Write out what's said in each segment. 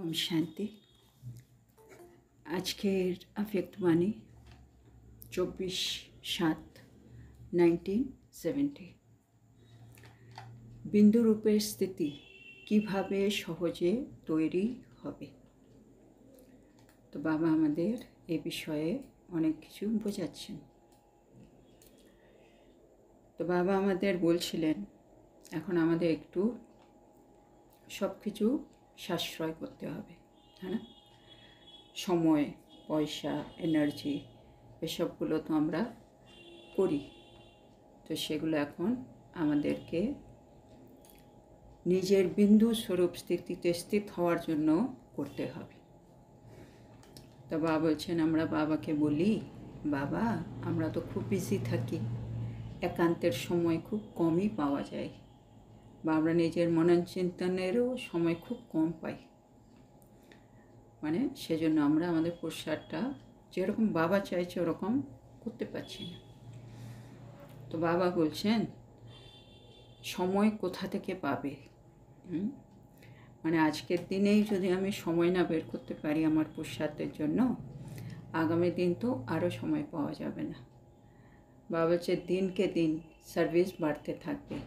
ओम शांति। আজকের আফেক্টবাণী 24/7/1970। বিন্দুরূপের স্থিতি কিভাবে সহজে তৈরি হবে। তো বাবা আমাদের এই বিষয়ে অনেক কিছু বোঝাচ্ছেন। তো বাবা আমাদের বলছিলেন এখন আমাদের একটু সব কিছু সাশ্রয় করতে হবে, হ্যাঁ না? সময়, পয়সা, এনার্জি এসবগুলো তো আমরা করি, তো সেগুলো এখন আমাদেরকে নিজের বিন্দু স্বরূপ স্থিতিতে স্থিত হওয়ার জন্য করতে হবে। তো বাবা বলছেন, আমরা বাবাকে বলি, বাবা আমরা তো খুব বিজি থাকি, একান্তের সময় খুব কমই পাওয়া যায়, বা আমরা নিজের মনন চিন্তনেরও সময় খুব কম পাই, মানে সেজন্য আমরা আমাদের পুরুষার্থটা যেরকম বাবা চাইছে ওরকম করতে পারছি না। তো বাবা বলছেন সময় কোথা থেকে পাবে? মানে আজকের দিনেই যদি আমি সময় না বের করতে পারি আমার পুরুষার্থের জন্য, আগামী দিন তো আরও সময় পাওয়া যাবে না। বাবা বলছে দিনকে দিন সার্ভিস বাড়তে থাকবে,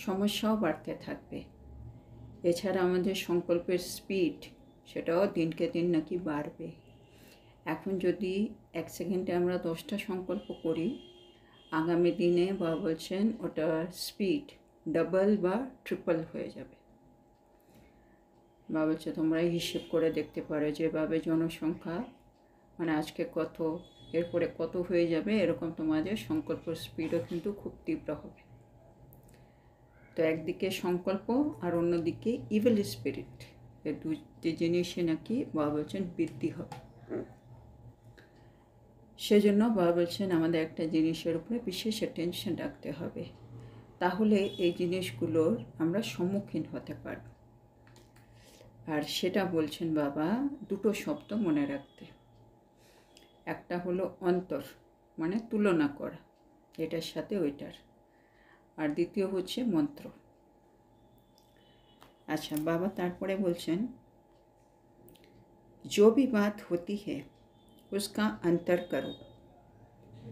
সমস্যাও বাড়তে থাকবে। এছাড়া আমাদের সংকল্পের স্পিড সেটাও দিনকে দিন নাকি বাড়বে। এখন যদি এক সেকেন্ডে আমরা 10টা সংকল্প করি, আগামী দিনে বাবা বলছেন ওটার স্পিড ডাবল বা ট্রিপল হয়ে যাবে। বাবা বলছে তোমরা হিসেব করে দেখতে পারো, যেভাবে জনসংখ্যা মানে আজকে কত, এরপরে কত হয়ে যাবে, এরকম তোমাদের সংকল্প স্পিডও কিন্তু খুব তীব্র হবে। তো একদিকে সংকল্প আর অন্যদিকে ইভিল স্পিরিট, এই দুটি জিনিসে নাকি বাবা বলছেন বৃদ্ধি হবে। সেজন্য বাবা বলছেন আমাদের একটা জিনিসের উপরে বিশেষ অ্যাটেনশন রাখতে হবে, তাহলে এই জিনিসগুলোর আমরা সম্মুখীন হতে পারব। আর সেটা বলছেন বাবা দুটো শব্দ মনে রাখতে। একটা হলো অন্তর, মানে তুলনা করা এটার সাথে ওইটার, আর দ্বিতীয় হচ্ছে মন্ত্র। अच्छा बाबा तारपरे बोलছেন जो भी बात होती है उसका अंतर करो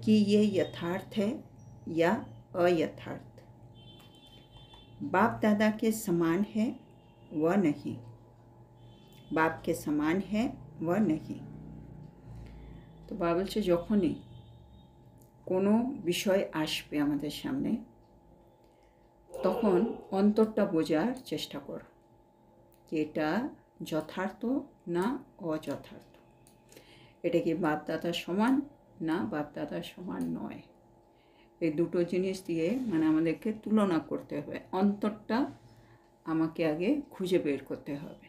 कि ये यथार्थ है या अयथार्थ, बाप दादा के समान है व नहीं, बाप के समान है व नहीं। तो बाबा বলছে যখনই কোনো বিষয় আসবে আমাদের সামনে তখন অন্তরটা বোঝার চেষ্টা করো যে এটা যথার্থ না অযথার্থ, এটা কি বাপদাদার সমান না বাপদাদার সমান নয়। এই দুটো জিনিস দিয়ে মানে আমাদেরকে তুলনা করতে হবে, অন্তরটা আমাকে আগে খুঁজে বের করতে হবে।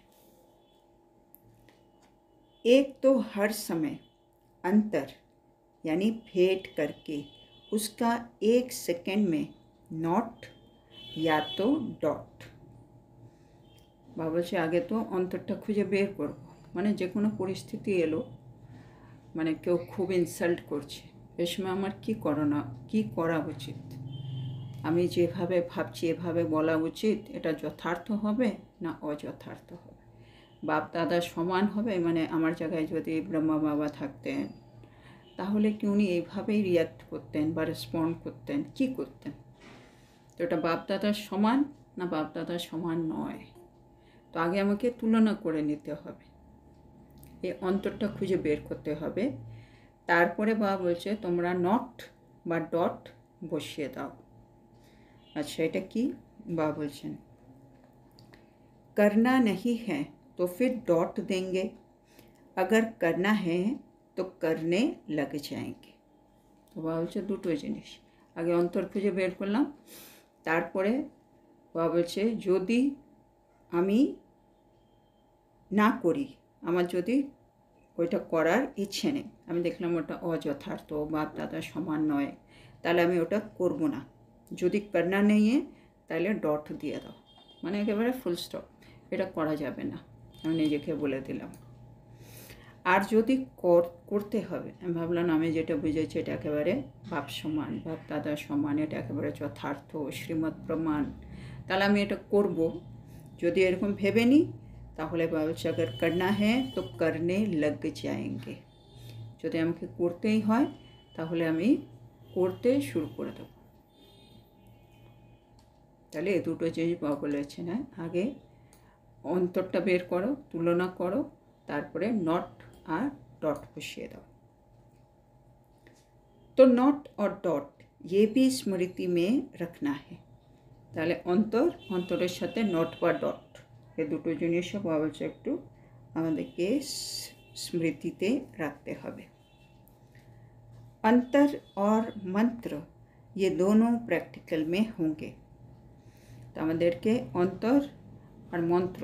एक तो हर समय अंतर यानी भेद करके उसका एक सेकंड में नॉट या तो डॉट। বাবা বলছে আগে তো অন্তরটা খুঁজে বের করব, মানে যে কোনো পরিস্থিতি এলো, মানে কেউ খুব ইনসাল্ট করছে, এ সময় আমার কী করা উচিত, আমি যেভাবে ভাবছি এভাবে বলা উচিত, এটা যথার্থ হবে না অযথার্থ হবে, বাপ দাদা সমান হবে, মানে আমার জায়গায় যদি ব্রহ্মা বাবা থাকতেন তাহলে কি উনি এইভাবেই রিয়াক্ট করতেন বা রেসপন্ড করতেন, কি করতেন? তো এটা বাপদাদার সমান না বাপদাদার সমান নয়। তো আগে আমাকে তুলনা করে নিতে হবে, এই অন্তরটা খুঁজে বের করতে হবে। তারপরে বাবা বলছে তোমরা নট বা ডট বসিয়ে দাও। আচ্ছা এটা কি? বাবা বলছেন करना नहीं है तो फिर डॉट देंगे, अगर करना है तो करने लग जाएंगे। তো বাবা বলছে দুটো জিনিস, আগে অন্তর খুঁজে বের করলাম, তারপরে বাবা বলছে যদি আমি না করি, আমার যদি ওইটা করার ইচ্ছে নেই, আমি দেখলাম ওটা অযথার্থ বাপ দাদা সমান নয়, তাহলে আমি ওটা করব না। যদি করনা নেই তাহলে ডট দিয়ে দাও, মানে একেবারে ফুল স্টপ, এটা করা যাবে না, আমি নিজেকে বলে দিলাম। আর যদি করতে হবে, আমি ভাবলাম আমি যেটা বুঝেছি এটা একেবারে বাপ সমান বাপ দাদা সমান, এটা একেবারে যথার্থ শ্রীমৎ প্রমাণ, তাহলে আমি এটা করব। যদি এরকম ভেবে নিই তাহলে বাবা বলছে अगर करना है तो करने लग जाएंगे। যদি আমাকে করতেই হয় তাহলে আমি করতে শুরু করে দেব। তাহলে এই দুটো জিনিস বাবা বলেছেন, আগে অন্তরটা বের করো, তুলনা করো, তারপরে নট আর डॉट বসিয়ে দাও। तो नॉट और डॉट ये भी स्मृति में रखना है। তাহলে অন্তরের সাথে নট বা ডট এই দুটো জিনিসও বাবা বলছে একটু আমাদেরকে স্মৃতিতে রাখতে হবে। अंतर और मंत्र ये दोनों प्रैक्टिकल में होंगे। तो আমাদেরকে অন্তর আর মন্ত্র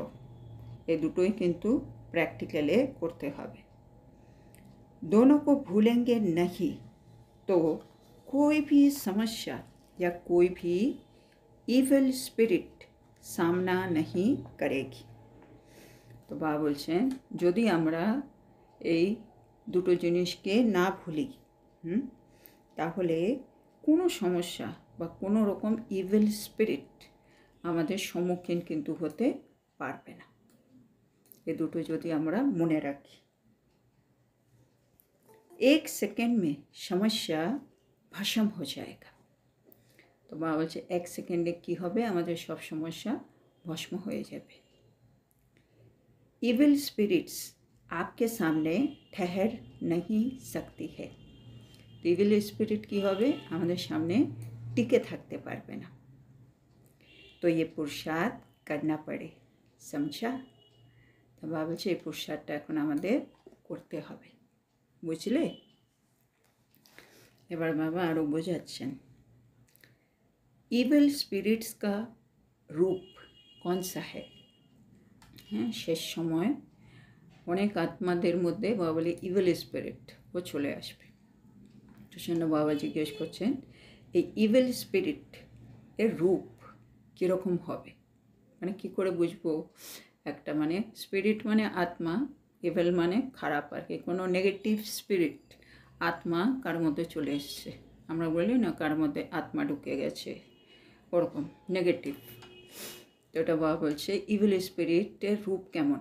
এই দুটোই কিন্তু প্র্যাকটিক্যালে করতে হবে। दोनों को भूलेंगे नहीं तो कोई भी समस्या या कोई भी इविल स्पिरिट सामना नहीं करेगी। तो बाबा बोलছেন যদি আমরা এই দুটো জিনিসকে না ভুলি তাহলে কোনো সমস্যা বা কোনো রকম ইভিল স্পিরিট আমাদের সম্মুখীন কিন্তু হতে পারবে না। এই দুটো যদি আমরা মনে রাখি, एक सेकेंड में समस्या भस्म हो जाएगा। तो बाबा বলছে এক সেকেন্ডে কী হবে, আমাদের সব সমস্যা ভস্ম হয়ে যাবে। इविल स्पिरिट्स आपके सामने ठहर नहीं सकती है। तो इविल स्पिरिट কী হবে, আমাদের সামনে টিকে থাকতে পারবে না। तो ये पुरुषार्थ करना पड़े, समझा। तो बाबा বলছে এই পুরুষার্থটা এখন আমাদের করতে হবে, বুঝলে। এবার বাবা আরও বোঝাচ্ছেন, इविल स्पिरिट्स का रूप कौन सा है। হ্যাঁ, শেষ সময় অনেক আত্মাদের মধ্যে বাবা বলে ইভিল স্পিরিট ও চলে আসবে। তো সেজন্য বাবা জিজ্ঞেস করছেন এই ইভিল স্পিরিট এর রূপ কীরকম হবে, মানে কী করে বুঝবো একটা, মানে স্পিরিট মানে আত্মা, ইভিল মানে খারাপ আর কি, কোনো নেগেটিভ স্পিরিট আত্মা কার মধ্যে চলে এসছে, আমরা বলি না কার মধ্যে আত্মা ঢুকে গেছে, ওরকম নেগেটিভ। তো এটা বাবা বলছে ইভিল স্পিরিটের রূপ কেমন।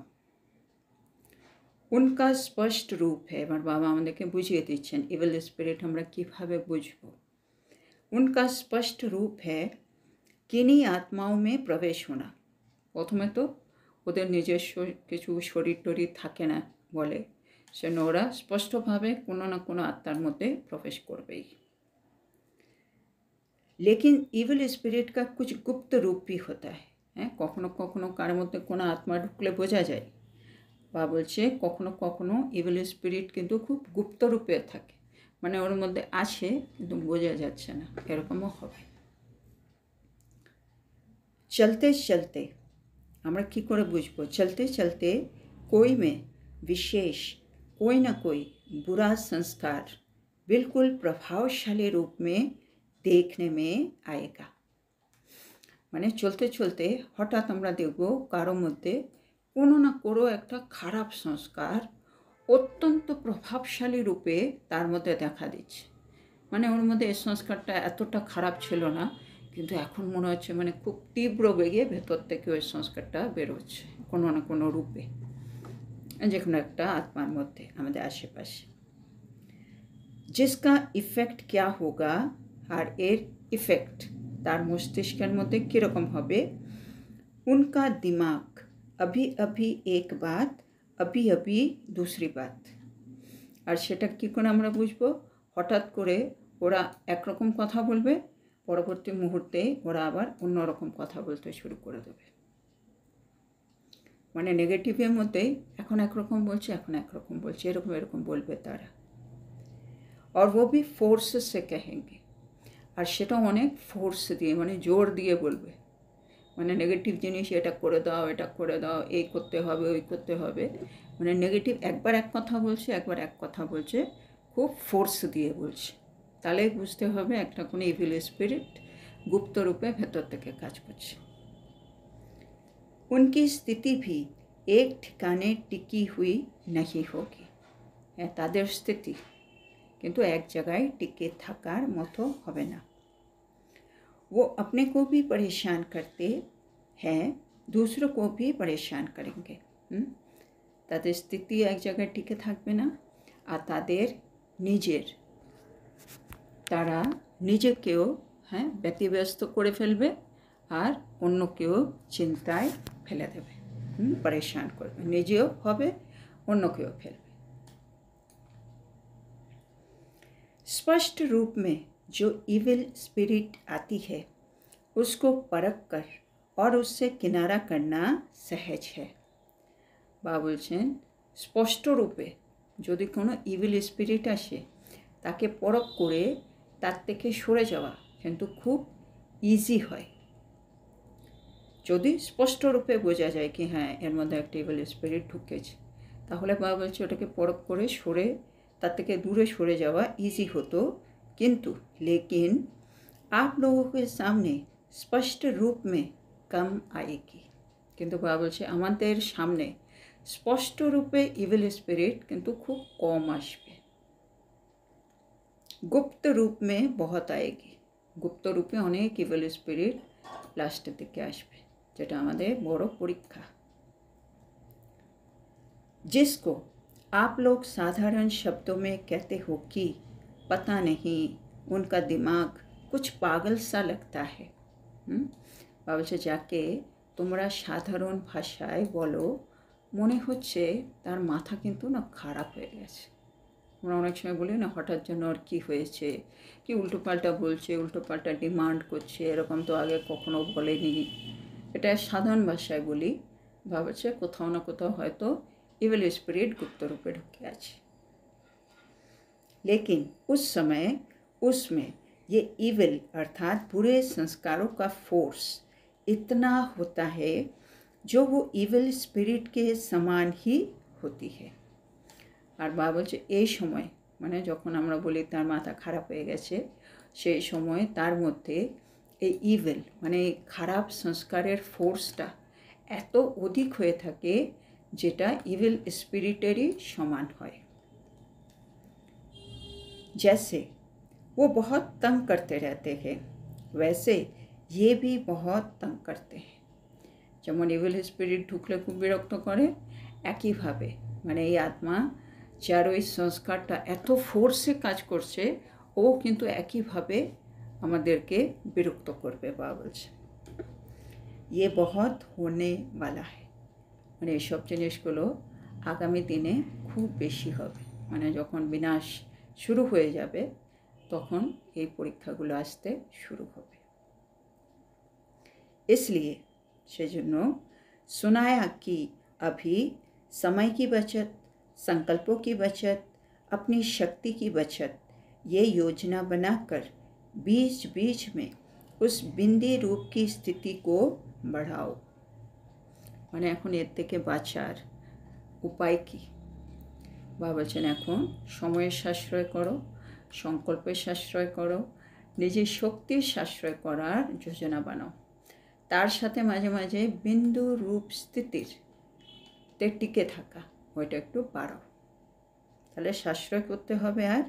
उनका स्पष्ट रूप है। এবার বাবা আমাদেরকে বুঝিয়ে দিচ্ছেন ইভিল স্পিরিট আমরা কীভাবে বুঝব। उनका स्पष्ट रूप है किन्हीं आत्माओं में प्रवेश होना। প্রথমে তো ওদের নিজস্ব কিছু শরীর টরীর থাকে না বলে, সেজন্য ওরা স্পষ্টভাবে কোনো না কোনো আত্মার মধ্যে প্রবেশ করবেই। लेकिन इविल स्पिरिट का कुछ गुप्त रूप भी होता है। হ্যাঁ, কখনো কখনো কার মধ্যে কোনো আত্মা ঢুকলে বোঝা যায়। বা বলছে কখনো কখনো ইভিল স্পিরিট কিন্তু খুব গুপ্ত রূপে থাকে, মানে ওর মধ্যে আছে কিন্তু বোঝা যাচ্ছে না, এরকমও হবে। চলতে চলতে আমরা কী করে বুঝবো, চলতে চলতে कोई में विशेष कोई ना कोई बुरा संस्कार बिल्कुल प्रभावशाली रूप में देखने में आएगा। মানে চলতে চলতে হঠাৎ আমরা দেখব কারো মধ্যে কোনো না কোনো একটা খারাপ সংস্কার অত্যন্ত প্রভাবশালী রূপে তার মধ্যে দেখা দিচ্ছে। মানে ওর মধ্যে এই সংস্কারটা এতটা খারাপ ছিল না, কিন্তু এখন মনে হচ্ছে মানে খুব তীব্র বেগে ভেতর থেকে ওই সংস্কারটা বেরোচ্ছে কোনো না কোনো রূপে, যে কোনো একটা আত্মার মধ্যে আমাদের আশেপাশে। जिसका इफेक्ट क्या होगा আর এর ইফেক্ট তার মস্তিষ্কের মধ্যে কীরকম হবে। उनका दिमाग अभी अभी एक बात अभी अभी दूसरी बात। আর সেটা কী করে আমরা বুঝবো, হঠাৎ করে ওরা একরকম কথা বলবে, পরবর্তী মুহূর্তে ওরা আবার অন্যরকম কথা বলতে শুরু করে দেবে। মানে নেগেটিভের মধ্যেই এখন একরকম বলছে, এখন একরকম বলছে, এরকম এরকম বলবে তারা। और वो भी फोर्स से कहेंगे। আর সেটা অনেক ফোর্স দিয়ে মানে জোর দিয়ে বলবে, মানে নেগেটিভ জিনিস এটা করে দাও, এটা করে দাও, এই করতে হবে, ওই করতে হবে, মানে নেগেটিভ একবার এক কথা বলছে, একবার এক কথা বলছে, খুব ফোর্স দিয়ে বলছে। তাহলেই বুঝতে হবে একটা কোনো ইভিল স্পিরিট গুপ্ত রূপে ভেতর থেকে কাজ করছে। उनकी स्थिति भी एक ठिकाने टिकी हुई नहीं होगी। তাদের স্থিতি কিন্তু এক জায়গায় টিকে থাকার মতো হবে না। वो अपने को भी परेशान करते हैं, दूसरों को भी परेशान करेंगे। তাদের স্থিতি এক জায়গায় টিকে থাকবে না, আর তাদের তারা নিজেকেও ব্যতিব্যস্ত করে ফেলবে, আর অন্যকেও চিন্তায় ফেলে দেবে, পরেशान করবে, নিজেও হবে, অন্যকেও ফেলবে। स्पष्ट रूप में जो इविल स्पिरिट आती है उसको परख कर और उससे किनारा करना सहज है। बाबा बोलছেন স্পষ্ট রূপে যদি কোনো ইভিল স্পিরিট আসে তাকে পরখ করে তার থেকে সরে যাওয়া কিন্তু খুব ইজি হয়। যদি স্পষ্ট রূপে বোঝা যায় কি হ্যাঁ এর মধ্যে একটা ইভিল স্পিরিট ঢুকেছে, তাহলে বাবা বলছে ওটাকে পরখ করে সরে তার থেকে दूरे সরে যাওয়া ইজি হতো। किंतु लेकिन आप लोगों के सामने स्पष्ट रूप में कम आएगी। किंतु बाबा बोलছে আমাদের সামনে स्पष्ट रूपे इविल स्पिरिट किंतु खूब कम आसবে। गुप्त रूप में बहुत आएगी। गुप्त रूपे अनेक इविल स्पिरिट लास्टेर दिके आसবে, যেটা আমাদের বড় পরীক্ষা। जिसको आप लोग साधारण शब्दों में कहते हो कि पता नहीं उनका दिमाग कुछ पागल सा लगता है। बाबा से जाके তোমরা সাধারণ ভাষায় বলো মনে হচ্ছে তার মাথা কিন্তু না খারাপ হয়ে গেছে। আমরা অনেক সময় বলি না হঠাৎ যেন আর কী হয়েছে, কি উল্টোপাল্টা বলছে, উল্টোপাল্টা ডিমান্ড করছে, এরকম তো আগে কখনো বলেনি। এটা সাধারণ ভাষায় বলি, ভাবছে কোথাও না কোথাও হয়তো इविल स्पिरिट गुप्त रूपे ढुके আছে। लेकिन उस समय उसमें ये इविल अर्थात बुरे संस्कारों का फोर्स इतना होता है जो वो इविल स्पिरिट के समान ही होती है। আর বাবা বলছে এই সময় মানে যখন আমরা বলি তার মাথা খারাপ হয়ে গেছে, সেই সময় তার মধ্যে এই ইভিল মানে খারাপ সংস্কারের ফোর্সটা এত অধিক হয়ে থাকে যেটা इविल स्पिरिटेरই समान है। जैसे वो बहुत तंग करते रहते हैं वैसे ये भी बहुत तंग करते हैं। যেমন इविल स्पिरिट ঢুকলে খুব বিরক্ত করে, একইভাবে মানে এই আত্মা যার ওই সংস্কারটা এত ফোর্সে কাজ করছে ও কিন্তু একইভাবে আমাদেরকে বিরক্ত করবে। বাবা বলছে ये बहुत होने वाला है, মানে এইসব জিনিসগুলো আগামী দিনে খুব বেশি হবে। মানে যখন বিনাশ শুরু হয়ে যাবে তখন এই পরীক্ষাগুলো আসতে শুরু হবে। इसलिए সেজন্য सुनाया कि अभी समय की बचत, संकल्पों की बचत, अपनी शक्ति की बचत, ये योजना बनाकर बीच बीच में उस बिंदी रूप की स्थिति को बढ़ाओ। মানে এখন এর থেকে বাঁচার উপায় কি? বাবা বলছেন এখন সময়ের সাশ্রয় করো, সংকল্পের সাশ্রয় করো, নিজের শক্তির সাশ্রয় করার যোজনা বানাও, তার সাথে মাঝে মাঝে বিন্দু রূপ স্থিতির টিকে থাকা ওইটা একটু বাড়াও। তাহলে সাশ্রয় করতে হবে আর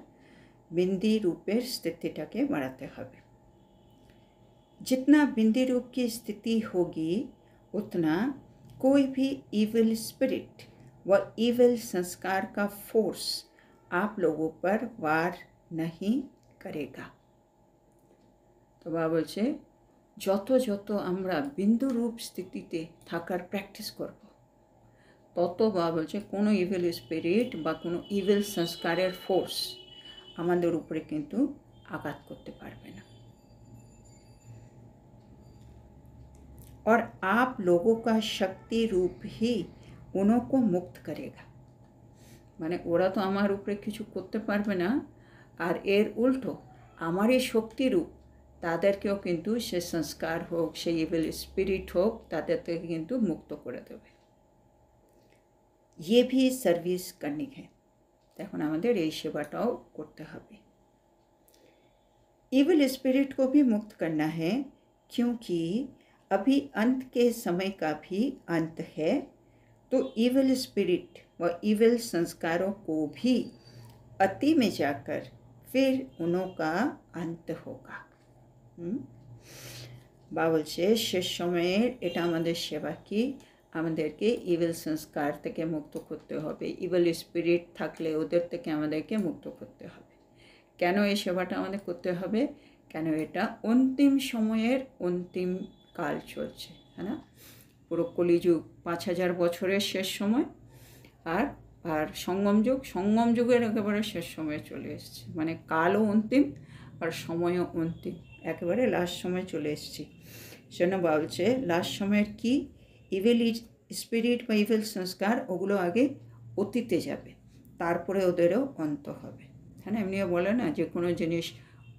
बिंदी रूपेर स्थितिटाके बढ़ाते हबे। जितना बिंदी रूप की स्थिति होगी उतना कोई भी इविल स्पिरिट व इविल संस्कार का फोर्स आप लोगों पर वार नहीं करेगा। तो बाबा बोलছে যত যত আমরা বিন্দু রূপ স্থিতিতে থাকার প্র্যাকটিস করব তত বাবা বলছে কোনো ইভিল স্পিরিট বা কোনো ইভিল সংস্কারের ফোর্স আমাদের উপরে কিন্তু আঘাত করতে পারবে না। और आप लोगों का शक्ति रूप ही उन्हों को मुक्त करेगा। মানে ওরা তো আমার উপরে কিছু করতে পারবে না, আর এর উল্টো আমার এই শক্তি রূপ তাদেরকেও কিন্তু সে সংস্কার হোক সে ইভিল স্পিরিট হোক তাদের থেকে কিন্তু মুক্ত করে দেবে। ये भी सर्विस करनी है, এখন আমাদের এই সেবাটাও করতে হবে। इविल स्पिरिट को भी मुक्त करना है क्योंकि अभी अंत के समय का भी अंत है, तो इविल स्पिरिट व इविल संस्कारों को भी अति में जाकर फिर उन्हों का अंत होगा। बाबा বলছে শেষ সময়ের এটা আমাদের সেবা কি আমাদেরকে ইভিল সংস্কার থেকে মুক্ত করতে হবে, ইভিল স্পিরিট থাকলে ওদের থেকে আমাদেরকে মুক্ত করতে হবে। কেন এই সেবাটা আমাদের করতে হবে? কেন এটা অন্তিম সময়ের অন্তিম কাল চলছে, হ্যাঁ না? পুরো কলিযুগ 5000 বছরের শেষ সময়, আর সঙ্গম যুগের একেবারে শেষ সময়ে চলে এসেছে। মানে কালও অন্তিম আর সময়ও অন্তিম, একেবারে লাস্ট সময় চলে এসেছি। সেজন্য বলছে লাস্ট সময়ের কি ইভিল স্পিরিট বা ইভিল সংস্কার ওগুলো আগে অতীতে যাবে, তারপরে ওদেরও অন্ত হবে। হ্যাঁ, এমনিও বলে না যে কোনো জিনিস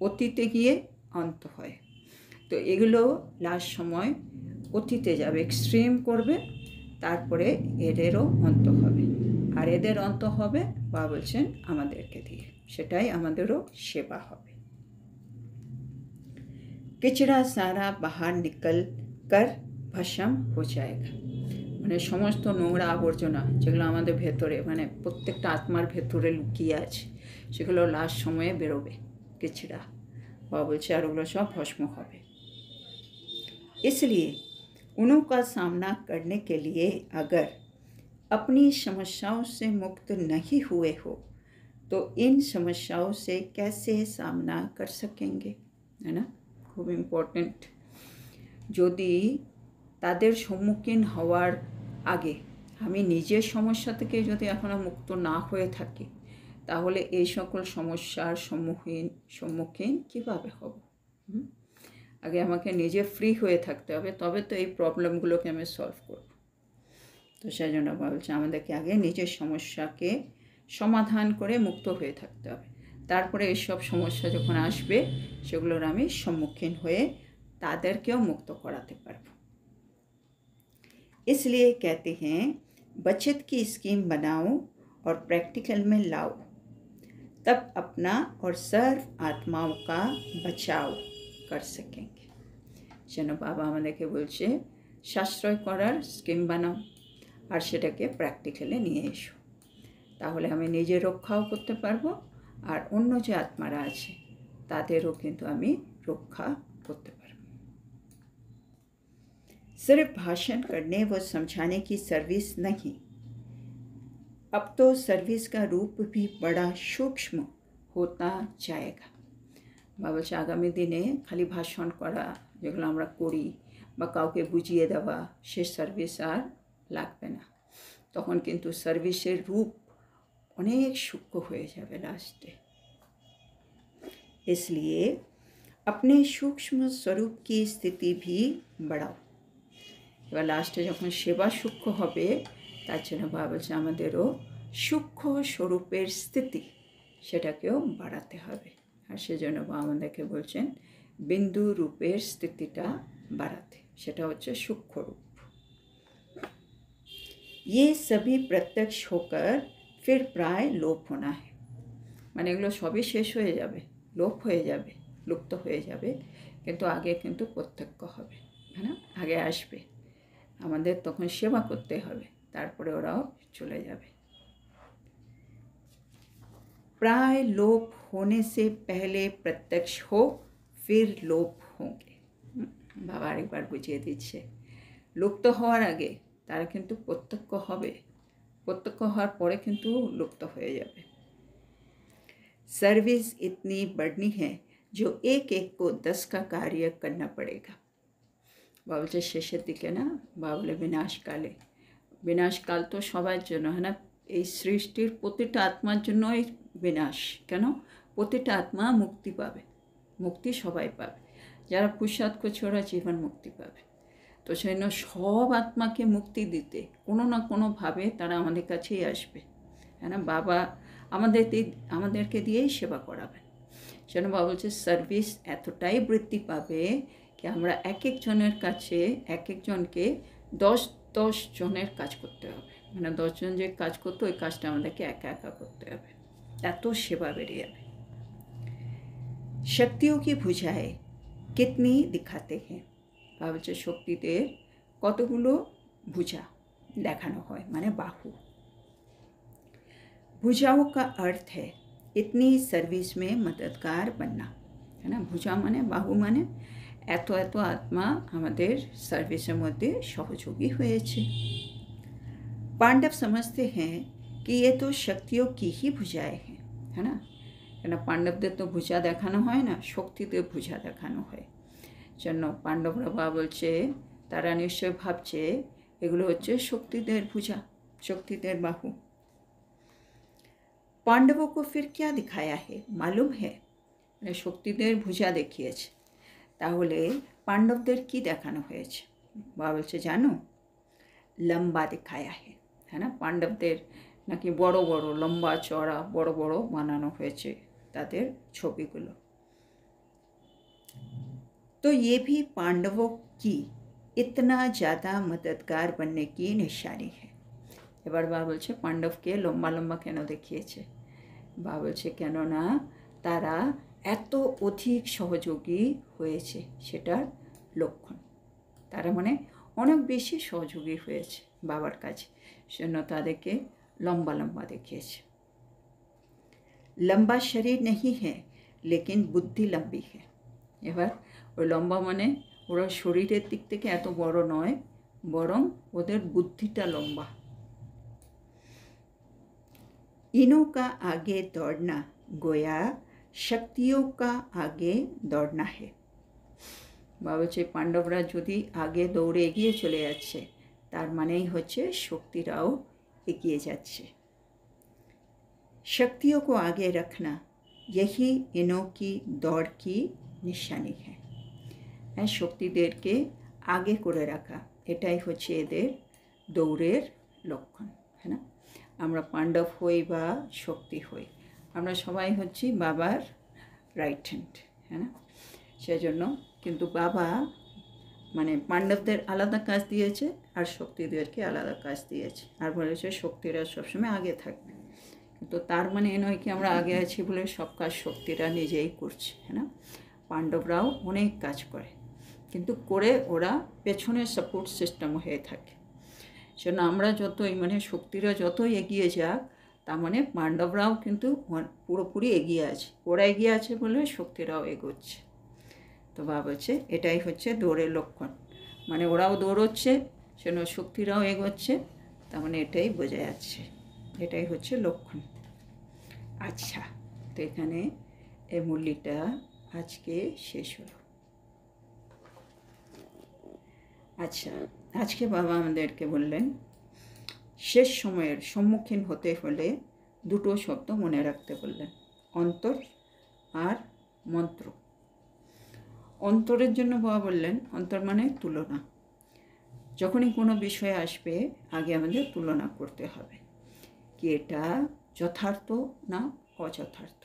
অতীতে গিয়ে অন্ত হয়, তো এগুলো লাস্ট সময় অতীতে যাবে, এক্সট্রিম করবে, তারপরে এদেরও অন্ত হবে। আর এদের অন্ত হবে বা বলছেন আমাদেরকে দিয়ে, সেটাই আমাদেরও সেবা হবে। किचड़ा सारा बाहर निकल कर भस्म हो जाएगा। মানে সমস্ত নোংরা আবর্জনা যেগুলো আমাদের ভেতরে, মানে প্রত্যেকটা আত্মার ভেতরে লুকিয়ে আছে, সেগুলো লাস্ট সময়ে বেরোবে, কিচড়া বা বলছে, আর ওগুলো সব ভস্ম হবে। इसलिए उन्हों का सामना करने के लिए अगर अपनी समस्याओं से मुक्त नहीं हुए हो तो इन समस्याओं से कैसे सामना कर सकेंगे, है ना? খুব ইম্পর্টেন্ট। যদি তাদের সম্মুখীন হওয়ার আগে আমি নিজের সমস্যা থেকে যদি এখনও মুক্ত না হয়ে থাকি, তাহলে এই সকল সমস্যার সম্মুখীন কীভাবে হব? আগে আমাকে নিজে ফ্রি হয়ে থাকতে হবে, তবে তো এই প্রবলেমগুলোকে আমি সলভ করব। তো সেই জন্য বলছে আমাদেরকে আগে নিজের সমস্যাকে সমাধান করে মুক্ত হয়ে থাকতে হবে, তারপরে এইসব সমস্যা যখন আসবে সেগুলোর আমি সম্মুখীন হয়ে তাদেরকেও মুক্ত করাতে পারব। इसलिए कहते हैं बचत की स्कीम बनाओ और प्रैक्टिकल में लाओ, तब अपना और सर्व आत्माओं का बचाव कर सकेंगे। যেন বাবা আমাদেরকে বলছে সাশ্রয় করার স্কিম বানাও আর সেটাকে প্র্যাকটিক্যালে নিয়ে এসো, তাহলে আমি নিজে রক্ষাও করতে পারবো আর অন্য যে আত্মারা আছে তাদেরও কিন্তু আমি রক্ষা করতে পারব। सिर्फ भाषण करने व समझाने की सर्विस नहीं, अब तो सर्विस का रूप भी बड़ा सूक्ष्म होता जाएगा। বলছে আগামী দিনে খালি ভাষণ করা যেগুলো আমরা করি বা কাউকে বুঝিয়ে দেওয়া, সে সার্ভিস আর লাগবে না, তখন কিন্তু সার্ভিসের রূপ অনেক সূক্ষ্ম হয়ে যাবে লাস্টে। इसलिए अपने सूक्ष्म स्वरूप की स्थिति भी बढ़ाओ। এবার লাস্টে যখন সেবা সূক্ষ্ম হবে, তার জন্য বাবা বলছে আমাদেরও সূক্ষ্ম স্বরূপের স্থিতি সেটাকেও বাড়াতে হবে। আর সেজন্য বাবা আমাদেরকে বলছেন বিন্দু রূপের স্থিতিটা বাড়াতে, সেটা হচ্ছে সূক্ষ্ম রূপ। ये सभी प्रत्यक्ष होकर फिर प्राय लोप होना है, মানে এগুলো সবই শেষ হয়ে যাবে, লোপ হয়ে যাবে, লুপ্ত হয়ে যাবে, কিন্তু আগে কিন্তু প্রত্যক্ষ হবে, হ্যাঁ না? আগে আসবে, আমাদের তখন সেবা করতে হবে, তারপরে ওরাও চলে যাবে। प्राय लोप होने से पहले प्रत्यक्ष हो फिर लोप होंगे। বাবা আরেকবার বুঝিয়ে দিচ্ছে, লুপ্ত হওয়ার আগে তারা কিন্তু প্রত্যক্ষ হবে, প্রত্যক্ষ হওয়ার পরে কিন্তু লুপ্ত হয়ে যাবে। सर्विस इतनी बढ़नी है जो एक एक को 10 का कार्य करना पड़ेगा। বলছে শেষের দিকে না, বলে বিনাশকালে, বিনাশকাল তো সবার জন্য, হ্যাঁ না? এই সৃষ্টির প্রতিটা আত্মার জন্যই বিনাশ। কেন? প্রতিটা আত্মা মুক্তি পাবে, মুক্তি সবাই পাবে, যারা পুরুষার্থ করছে ওরা জীবন মুক্তি পাবে। তো সেই জন্য সব আত্মাকে মুক্তি দিতে কোনো না কোনোভাবে তারা আমাদের কাছেই আসবে, হ্যাঁ না? বাবা আমাদেরকে দিয়েই সেবা করাবেন। সেজন্য বাবা বলছে সার্ভিস এতটাই বৃদ্ধি পাবে কি আমরা এক একজনের কাছে এক একজনকে 10 জনের কাজ করতে হবে, মানে 10 জন যে কাজ করতো ওই কাজটা আমাদেরকে একা একা করতে হবে, এত সেবা বেরিয়ে যাবে। শক্তিও কি বুঝায় কিতনি দিখাতে হ্যাঁ, বলছে শক্তিদের কতগুলো ভুজা দেখানো হয়, মানে বাহু। भुजाओं का अर्थ है इतनी सर्विस में मददगार बनना, है ना? भुजा माने बाहु माने এত এত আত্মা আমাদের সার্ভিসের মধ্যে সহযোগী হয়েছে। पांडव समझते हैं कि ये तो शक्तियों की ही भुजाएं हैं, है ना, কেন পাণ্ডবদের তো ভুজা দেখানো হয় না, শক্তিদের ভুজা দেখানো হয়। জন্য পাণ্ডবরা বা বলছে তারা নিশ্চয় ভাবছে এগুলো হচ্ছে শক্তিদের ভুজা, শক্তিদের বাহু। पांडवों को फिर क्या दिखाया है मालूम है, মানে শক্তিদের ভুজা দেখিয়েছে, তাহলে পাণ্ডবদের কি দেখানো হয়েছে? বা বলছে জানো, লম্বা দিখায়া है, है ना, পাণ্ডবদের নাকি বড় বড় লম্বা চড়া বড় বড় বানানো হয়েছে তাদের ছবিগুলো। तो ये भी पांडवों की इतना ज़्यादा मददगार बनने की निशानी है। এবার বা বলছে পাণ্ডবকে লম্বা লম্বা কেন দেখিয়েছে? বা বলছে কেননা তারা এত অধিক সহযোগী হয়েছে সেটার লক্ষণ। তারা মানে অনেক বেশি সহযোগী হয়েছে বাবার কাছে, সেজন্য তাদেরকে লম্বা লম্বা দেখিয়েছে। লম্বা শরীর नहीं है लेकिन বুদ্ধি লম্বি है। এবার ওই লম্বা মানে ওরা শরীরের দিক থেকে এত বড় নয়, বরং ওদের বুদ্ধিটা লম্বা। इनों का आगे दौड़ना गोया शक्तियों का आगे दौड़ना है। বা বলছে পাণ্ডবরা যদি আগে দৌড়ে এগিয়ে চলে যাচ্ছে তার মানেই হচ্ছে শক্তিরাও এগিয়ে যাচ্ছে। शक्तियों को आगे रखना यही इनों की दौड़ की निशानी है। শক্তিদেরকে আগে করে রাখা এটাই হচ্ছে এদের দৌড়ের লক্ষণ, হ্যাঁ না। আমরা পাণ্ডব হই বা শক্তি হই, আমরা সবাই হচ্ছি বাবার রাইট হ্যান্ড, হ্যাঁ না। সেজন্য কিন্তু বাবা মানে পাণ্ডবদের আলাদা কাজ দিয়েছে আর শক্তিদেরকে আলাদা কাজ দিয়েছে, আর বলেছে শক্তিরা সবসময় আগে থাকবে। কিন্তু তার মানে এ নয় কি আমরা আগে আছি বলে সব কাজ শক্তিরা নিজেই করছে, হ্যাঁ না। পাণ্ডবরাও অনেক কাজ করে, কিন্তু করে ওরা পেছনে সাপোর্ট সিস্টেম হয়ে থাকে। সেজন্য আমরা যতই মানে শক্তিরা যতই এগিয়ে যাক, তার মানে পাণ্ডবরাও কিন্তু পুরোপুরি এগিয়ে আছে, ওরা এগিয়ে আছে বলে শক্তিরাও এগোচ্ছে। তো ভাব হচ্ছে এটাই হচ্ছে দৌড়ের লক্ষণ, মানে ওরাও দৌড়চ্ছে সেজন্য শক্তিরাও এগোচ্ছে, তার মানে এটাই বোঝা যাচ্ছে, এটাই হচ্ছে লক্ষণ। আচ্ছা, তো এখানে এই মূল্যটা আজকে শেষ হলো। আচ্ছা, আজকে বাবা আমাদেরকে বললেন শেষ সময়ের সম্মুখীন হতে হলে দুটো শব্দ মনে রাখতে বললেন, অন্তর আর মন্ত্র। অন্তরের জন্য বাবা বললেন অন্তর মানে তুলনা। যখনই কোনো বিষয় আসবে আগে আমাদের তুলনা করতে হবে কি এটা যথার্থ না অযথার্থ,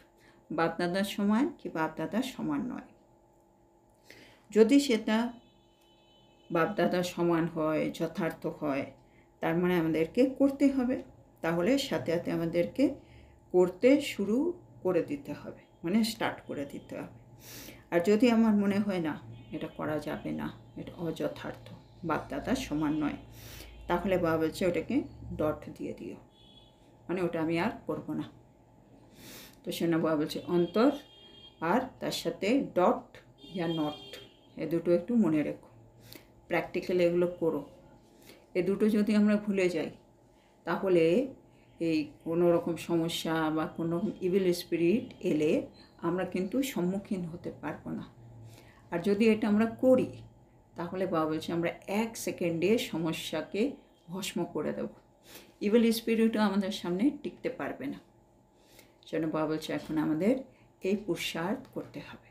বাপদাদার সমান কি বাপদাদার সমান নয়। যদি সেটা বাপদাদার সমান হয়, যথার্থ হয়, তার মানে আমাদেরকে করতে হবে, তাহলে সাথে সাথে আমাদেরকে করতে শুরু করে দিতে হবে, মানে স্টার্ট করে দিতে হবে। আর যদি আমার মনে হয় না এটা করা যাবে না, এটা অযথার্থ, বাপদাদার সমান নয়, তাহলে বাবা বলছে ওটাকে ডট দিয়ে দিও, মানে ওটা আমি আর করবো না। তো সেনা বাবা বলছে অন্তর আর তার সাথে ডট ইয়া নট, এ দুটো একটু মনে রেখো, প্র্যাকটিক্যালি এগুলো করো। এ দুটো যদি আমরা ভুলে যাই তাহলে এই কোনো রকম সমস্যা বা কোনো রকম ইভিল স্পিরিট এলে আমরা কিন্তু সম্মুখীন হতে পারবো না। আর যদি এটা আমরা করি তাহলে বাবা বলছে আমরা 1 সেকেন্ডে সমস্যাকে ভস্ম করে দেব, ইভিল স্পিরিটও আমাদের সামনে টিকতে পারবে না। যেন বাবা বলছে এখন আমাদের এই পুরুষার্থ করতে হবে।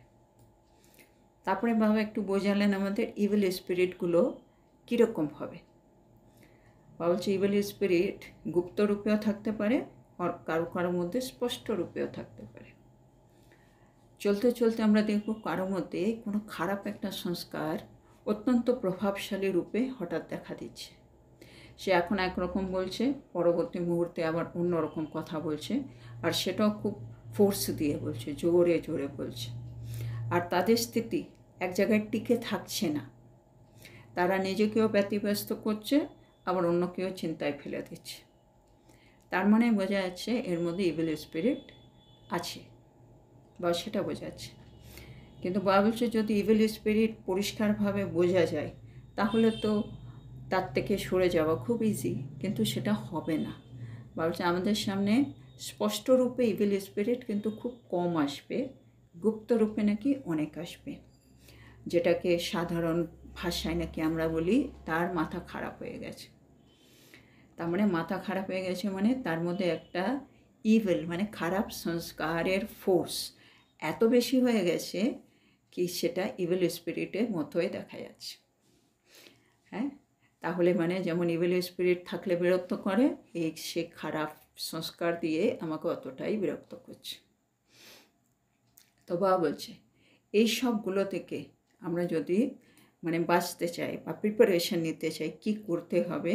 তারপরে বাবা একটু বোঝালেন আমাদের ইভিল স্পিরিটগুলো কীরকম হবে। বাবা বলছে ইভিল স্পিরিট গুপ্ত রূপেও থাকতে পারে আর কারো কারোর মধ্যে স্পষ্ট রূপেও থাকতে পারে। চলতে চলতে আমরা দেখব কারোর মধ্যে কোনো খারাপ একটা সংস্কার অত্যন্ত প্রভাবশালী রূপে হঠাৎ দেখা দিচ্ছে। সে এখন একরকম বলছে, পরবর্তী মুহূর্তে আবার অন্যরকম কথা বলছে, আর সেটাও খুব ফোর্স দিয়ে বলছে, জোরে জোরে বলছে। আর তাদের স্থিতি এক জায়গায় টিকে থাকছে না, তারা নিজেকেও ব্যতিব্যস্ত করছে, আবার অন্যকেও চিন্তায় ফেলে দিচ্ছে। তার মানে বোঝা যাচ্ছে এর মধ্যে ইভিল স্পিরিট আছে, বা সেটা বোঝাচ্ছে। কিন্তু বাবা বলছে যদি ইভিল স্পিরিট পরিষ্কারভাবে বোঝা যায় তাহলে তো তার থেকে সরে যাওয়া খুব ইজি, কিন্তু সেটা হবে না। বলছে আমাদের সামনে স্পষ্ট রূপে ইভিল স্পিরিট কিন্তু খুব কম আসবে, গুপ্ত রূপে নাকি অনেক আসবে, যেটাকে সাধারণ ভাষায় নাকি আমরা বলি তার মাথা খারাপ হয়ে গেছে। তার মানে মাথা খারাপ হয়ে গেছে মানে তার মধ্যে একটা ইভিল মানে খারাপ সংস্কারের ফোর্স এত বেশি হয়ে গেছে কি সেটা ইভিল স্পিরিটের মতোই দেখা যাচ্ছে। হ্যাঁ, তাহলে মানে যেমন ইভিল স্পিরিট থাকলে বিরক্ত করে, এই সে খারাপ সংস্কার দিয়ে আমাকে অতটাই বিরক্ত করছে। তো বাবা বলছে এই সবগুলো থেকে আমরা যদি মানে বাঁচতে চাই বা প্রিপারেশন নিতে চাই, কি করতে হবে,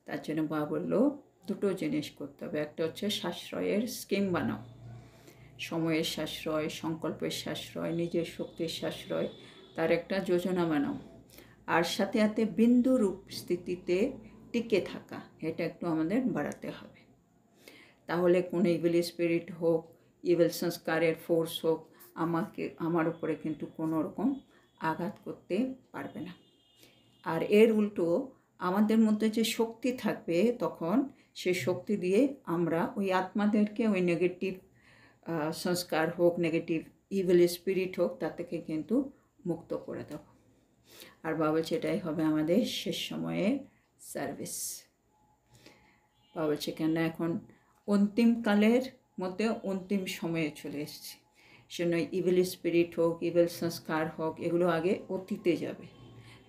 তার জন্য বাবা বললো দুটো জিনিস করতে হবে। একটা হচ্ছে সাশ্রয়ের স্কিম বানাও, সময়ের সাশ্রয়, সংকল্পের সাশ্রয়, নিজের শক্তির সাশ্রয়, তার একটা যোজনা বানাও। আর সাথে সাথে বিন্দু রূপ স্থিতিতে টিকে থাকা, এটা একটু আমাদের বাড়াতে হবে। তাহলে কোনো ইভিল স্পিরিট হোক, ইভিল সংস্কারের ফোর্স হোক, আমার উপরে কিন্তু কোনো রকম আঘাত করতে পারবে না। আর এর উল্টো আমাদের মধ্যে যে শক্তি থাকবে তখন সেই শক্তি দিয়ে আমরা ওই আত্মাদেরকে ওই নেগেটিভ সংস্কার হোক, নেগেটিভ ইভিল স্পিরিট হোক, তা থেকে কিন্তু মুক্ত করে দেব। আর বাবা বলছে এটাই হবে আমাদের শেষ সময়ের সার্ভিস। বাবা বলছে কেন এখন অন্তিমকালের মধ্যে অন্তিম সময়ে চলে এসেছি, সেজন্য ইভিল স্পিরিট হোক, ইভিল সংস্কার হোক, এগুলো আগে অতীতে যাবে,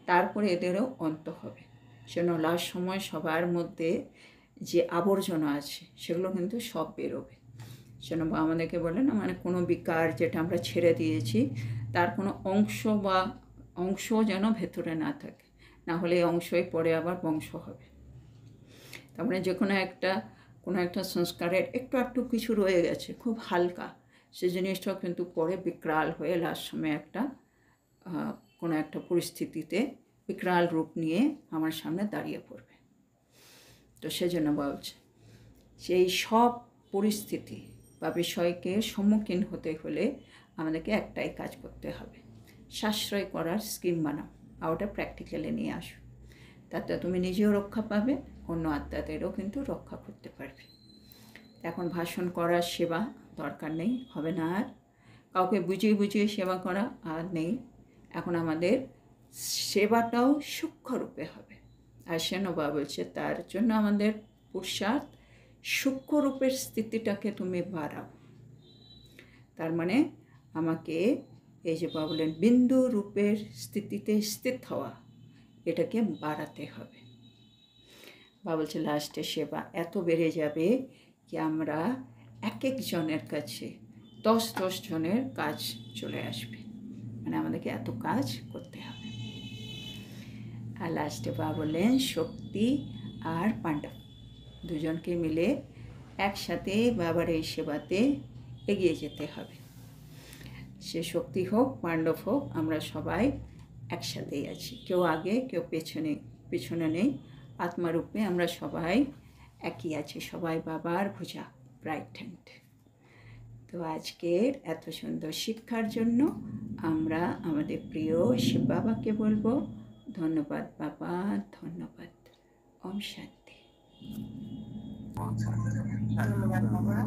তারপরে এদেরও অন্ত হবে। সেজন্য লাস্ট সময় সবার মধ্যে যে আবর্জনা আছে সেগুলো কিন্তু সব বেরোবে। সেজন্য আমাদেরকে বলে না, মানে কোনো বিকার যেটা আমরা ছেড়ে দিয়েছি তার কোনো অংশ যেন ভেতরে না থাকে, না হলে এই অংশই পরে আবার বংশ হবে। তার মানে যে কোনো একটা সংস্কারের একটু কিছু রয়ে গেছে খুব হালকা, সেই জিনিসটাও কিন্তু পরে বিকরাল হয়ে লাস্ট সময় কোনো একটা পরিস্থিতিতে বিকরাল রূপ নিয়ে আমার সামনে দাঁড়িয়ে পড়বে। তো সেজন্য বলছে সেই সব পরিস্থিতি বা বিষয়কে সম্মুখীন হতে হলে আমাদেরকে একটাই কাজ করতে হবে, সাশ্রয় করার স্কিম বানাও আর ওটা প্র্যাকটিক্যালি নিয়ে আসো। তাতে তুমি নিজেও রক্ষা পাবে, অন্য আত্মাদেরও কিন্তু রক্ষা করতে পারবে। এখন ভাষণ করার সেবা দরকার নেই, হবে না আর, কাউকে বুঝিয়ে সেবা করা আর নেই। এখন আমাদের সেবাটাও সূক্ষ্মরূপে হবে। আর সেনবা বলছে তার জন্য আমাদের পুরুষার্থ সূক্ষ্মরূপের স্থিতিটাকে তুমি বাড়াও। তার মানে আমাকে এই যে বাবা বলেন বিন্দু রূপের স্থিতিতে স্থিত হওয়া, এটাকে বাড়াতে হবে। বাবা বলছে লাস্টে সেবা এত বেড়ে যাবে কি আমরা এক জনের কাছে 10 জনের কাজ চলে আসবে, মানে আমাদেরকে এত কাজ করতে হবে। আর লাস্টে বাবা বললেন শক্তি আর পাণ্ডব দুজনকে মিলে একসাথে বাবার এই সেবাতে এগিয়ে যেতে হবে। সে শক্তি হোক, পাণ্ডব হোক, আমরা সবাই একসাথেই আছি, কেউ আগে কেউ পেছনে নেই, আত্মারূপে আমরা সবাই একই আছি, সবাই বাবার ভুজা রাইট হ্যান্ড। তো আজকের এত সুন্দর শিক্ষার জন্য আমরা আমাদের প্রিয় শিব বাবাকে বলবো ধন্যবাদ বাবা, ধন্যবাদ। ওম শান্তি। ধন্যবাদ বাবা।